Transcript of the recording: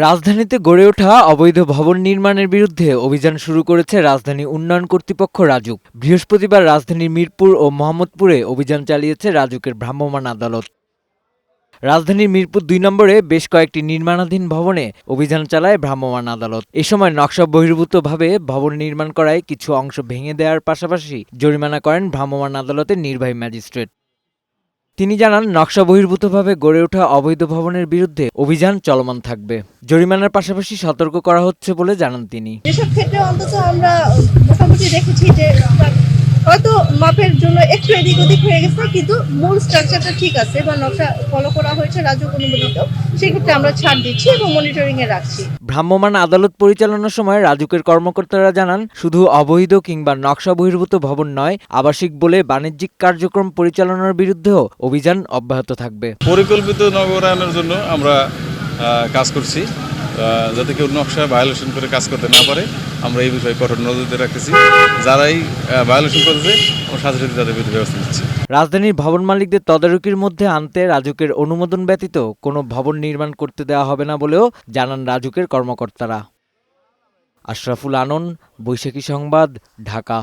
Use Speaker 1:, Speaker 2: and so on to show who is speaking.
Speaker 1: রাজধানীতে গড়ে ওঠা অবৈধ ভবন নির্মাণের বিরুদ্ধে অভিযান শুরু করেছে রাজধানী উন্নয়ন কর্তৃপক্ষ রাজুক। বৃহস্পতিবার রাজধানীর মিরপুর ও মোহাম্মদপুরে অভিযান চালিয়েছে রাজুকের ভ্রাম্যমাণ আদালত। রাজধানীর মিরপুর ২ নম্বরে বেশ কয়েকটি নির্মাণাধীন ভবনে অভিযান চালায় ভ্রাম্যমাণ আদালত। এ সময় নকশা বহির্ভূতভাবে ভবন নির্মাণ করায় কিছু অংশ ভেঙে দেওয়ার পাশাপাশি জরিমানা করেন ভ্রাম্যমাণ আদালতের নির্বাহী ম্যাজিস্ট্রেট। তিনি জানান, নকশা বহির্ভূতভাবে গড়ে ওঠা অবৈধ ভবনের বিরুদ্ধে অভিযান চলমান থাকবে। জরিমানার পাশাপাশি সতর্ক করা হচ্ছে বলে জানান তিনি।
Speaker 2: এসব ক্ষেত্রে অন্তত আমরা মোটামুটি দেখেছি যে হয়তো মাপের জন্য একটু এদিক ওদিক হয়ে গেছে, কিন্তু মূল স্ট্রাকচারটা ঠিক আছে বা নকশা ফলো করা হয়েছে রাজুক অনুমোদিত, সেক্ষেত্রে আমরা ছাড় দিচ্ছি এবং মনিটরিং এ রাখছি।
Speaker 1: ভ্রাম্যমাণ আদালত পরিচালনার সময় রাজুকের কর্মকর্তারা জানান, শুধু অবৈধ কিংবা নকশা বহির্ভূত ভবন নয়, আবাসিক বলে বাণিজ্যিক কার্যক্রম পরিচালনার বিরুদ্ধেও অভিযান অব্যাহত থাকবে।
Speaker 3: পরিকল্পিত নগরায়নের জন্য আমরা কাজ করছি, যাতে কেউ নকশা ভায়োলেশন করে কাজ করতে না পারে। আমরা এই বিষয়ে কঠোর নজরদারি রাখতেছি। যারাই ভায়োলেশন করেছে আমরা সাথে সাথে তাদের বিরুদ্ধে ব্যবস্থা নিচ্ছি।
Speaker 1: রাজধানীর ভবন মালিকদের তদারকির মধ্যে আনতে রাজুকের অনুমোদন ব্যতীত কোনো ভবন নির্মাণ করতে দেওয়া হবে না বলেও জানান রাজুকের কর্মকর্তারা। আশরাফুল আনন, বৈশাখী সংবাদ, ঢাকা।